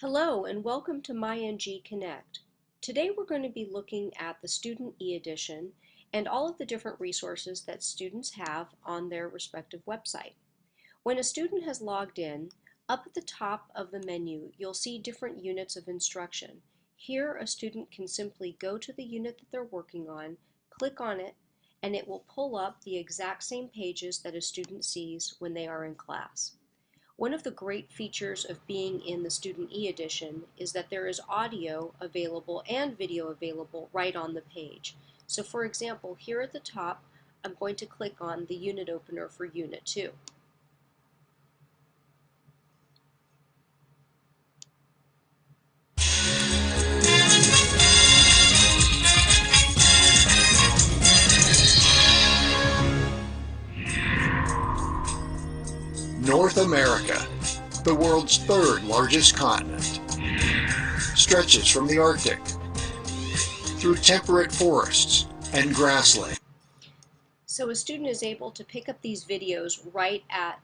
Hello and welcome to MyNG Connect. Today we're going to be looking at the Student e-edition and all of the different resources that students have on their respective website. When a student has logged in, up at the top of the menu you'll see different units of instruction. Here a student can simply go to the unit that they're working on, click on it, and it will pull up the exact same pages that a student sees when they are in class. One of the great features of being in the Student e-edition is that there is audio available and video available right on the page. So for example, here at the top, I'm going to click on the unit opener for Unit 2. North America, the world's third largest continent, stretches from the Arctic through temperate forests and grassland. So a student is able to pick up these videos right at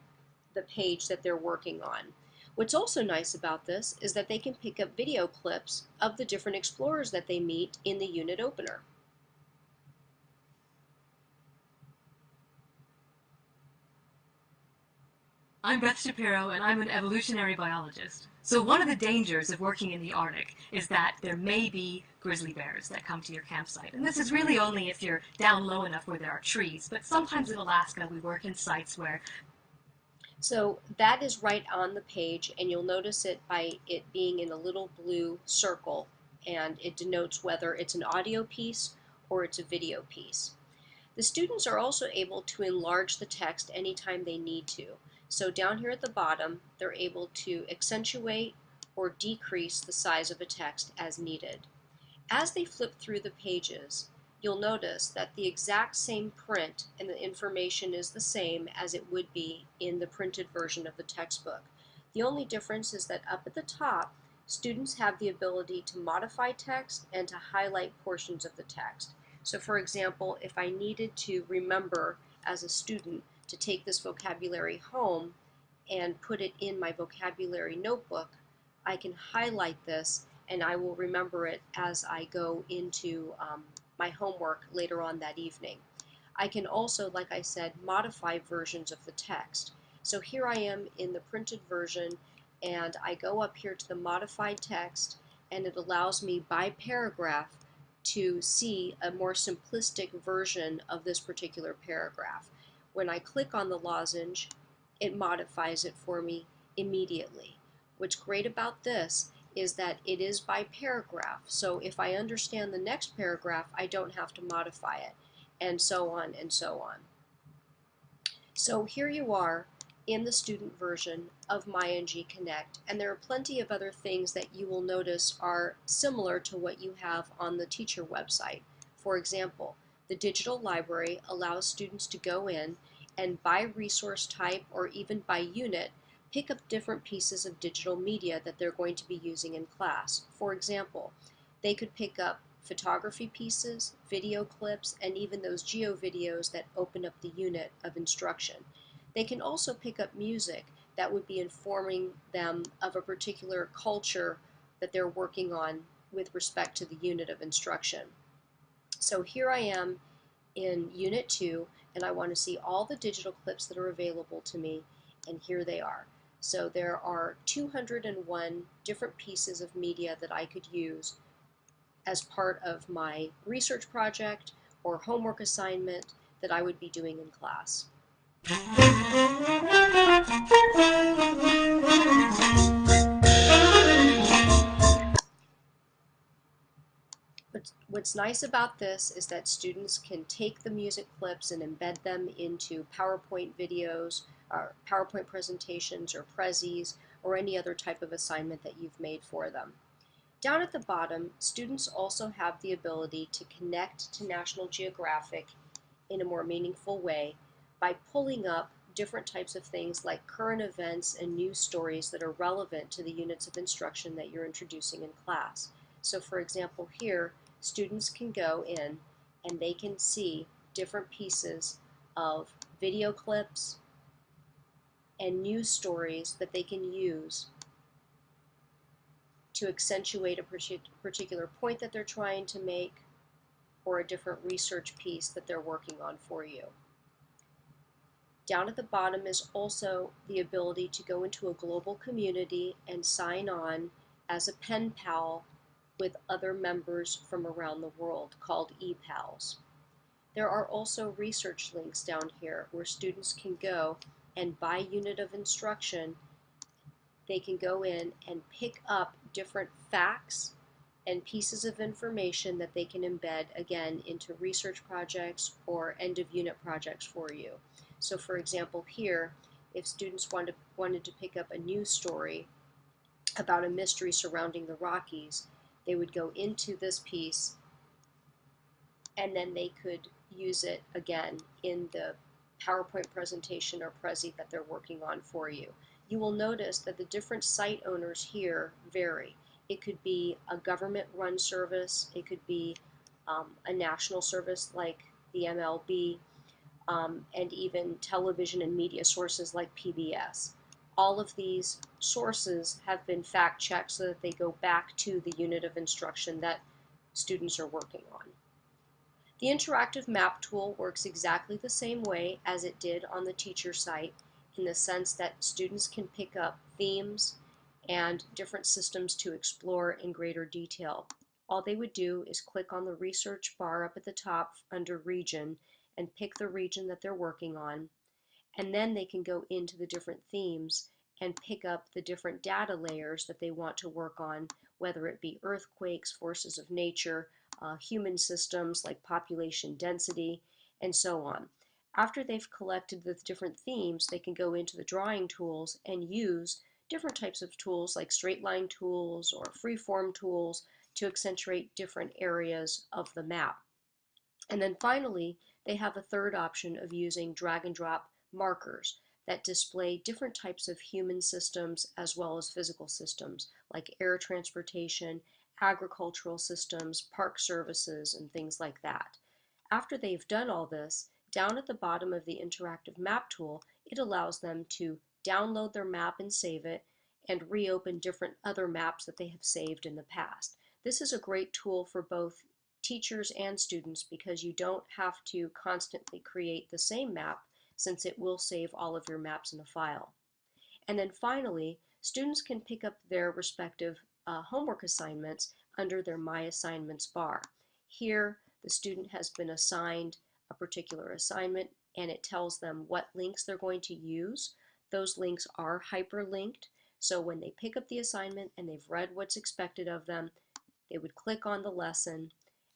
the page that they're working on. What's also nice about this is that they can pick up video clips of the different explorers that they meet in the unit opener. I'm Beth Shapiro, and I'm an evolutionary biologist. So one of the dangers of working in the Arctic is that there may be grizzly bears that come to your campsite. And this is really only if you're down low enough where there are trees. But sometimes in Alaska, we work in sites where... So that is right on the page, and you'll notice it by it being in a little blue circle, and it denotes whether it's an audio piece or it's a video piece. The students are also able to enlarge the text anytime they need to. So down here at the bottom, they're able to accentuate or decrease the size of a text as needed. As they flip through the pages, you'll notice that the exact same print and the information is the same as it would be in the printed version of the textbook. The only difference is that up at the top, students have the ability to modify text and to highlight portions of the text. So for example, if I needed to remember as a student to take this vocabulary home and put it in my vocabulary notebook, I can highlight this and I will remember it as I go into my homework later on that evening. I can also, like I said, modify versions of the text. So here I am in the printed version, and I go up here to the modified text, and it allows me by paragraph to see a more simplistic version of this particular paragraph. When I click on the lozenge, it modifies it for me immediately. What's great about this is that it is by paragraph, so if I understand the next paragraph, I don't have to modify it, and so on and so on. So here you are in the student version of MyNG Connect, and there are plenty of other things that you will notice are similar to what you have on the teacher website. For example, the digital library allows students to go in and by resource type or even by unit pick up different pieces of digital media that they're going to be using in class. For example, they could pick up photography pieces, video clips, and even those geo videos that open up the unit of instruction. They can also pick up music that would be informing them of a particular culture that they're working on with respect to the unit of instruction. So here I am in Unit 2, and I want to see all the digital clips that are available to me, and here they are. So there are 201 different pieces of media that I could use as part of my research project or homework assignment that I would be doing in class. What's nice about this is that students can take the music clips and embed them into PowerPoint videos, or PowerPoint presentations, or Prezis, or any other type of assignment that you've made for them. Down at the bottom, students also have the ability to connect to National Geographic in a more meaningful way by pulling up different types of things like current events and news stories that are relevant to the units of instruction that you're introducing in class. So for example here, students can go in and they can see different pieces of video clips and news stories that they can use to accentuate a particular point that they're trying to make or a different research piece that they're working on for you. Down at the bottom is also the ability to go into a global community and sign on as a pen pal with other members from around the world called ePals. There are also research links down here where students can go and by unit of instruction they can go in and pick up different facts and pieces of information that they can embed again into research projects or end of unit projects for you. So for example here, if students wanted to pick up a news story about a mystery surrounding the Rockies, they would go into this piece and then they could use it again in the PowerPoint presentation or Prezi that they're working on for you. You will notice that the different site owners here vary. It could be a government-run service, it could be a national service like the MLB, and even television and media sources like PBS. All of these sources have been fact-checked so that they go back to the unit of instruction that students are working on. The interactive map tool works exactly the same way as it did on the teacher site in the sense that students can pick up themes and different systems to explore in greater detail. All they would do is click on the research bar up at the top under region and pick the region that they're working on, and then they can go into the different themes and pick up the different data layers that they want to work on, whether it be earthquakes, forces of nature, human systems like population density, and so on. After they've collected the different themes, they can go into the drawing tools and use different types of tools like straight line tools or freeform tools to accentuate different areas of the map. And then finally, they have a third option of using drag and drop markers that display different types of human systems as well as physical systems like air transportation, agricultural systems, park services, and things like that. After they've done all this, down at the bottom of the interactive map tool, it allows them to download their map and save it and reopen different other maps that they have saved in the past. This is a great tool for both teachers and students because you don't have to constantly create the same map since it will save all of your maps in a file. And then finally, students can pick up their respective homework assignments under their My Assignments bar. Here, the student has been assigned a particular assignment and it tells them what links they're going to use. Those links are hyperlinked, so when they pick up the assignment and they've read what's expected of them, they would click on the lesson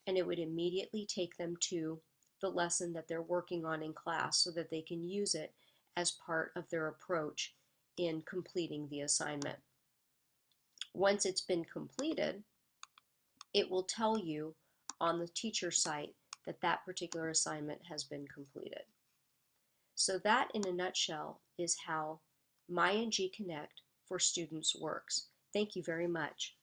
and it would immediately take them to the lesson that they're working on in class so that they can use it as part of their approach in completing the assignment. Once it's been completed, it will tell you on the teacher site that that particular assignment has been completed. So that in a nutshell is how MyNG Connect for students works. Thank you very much.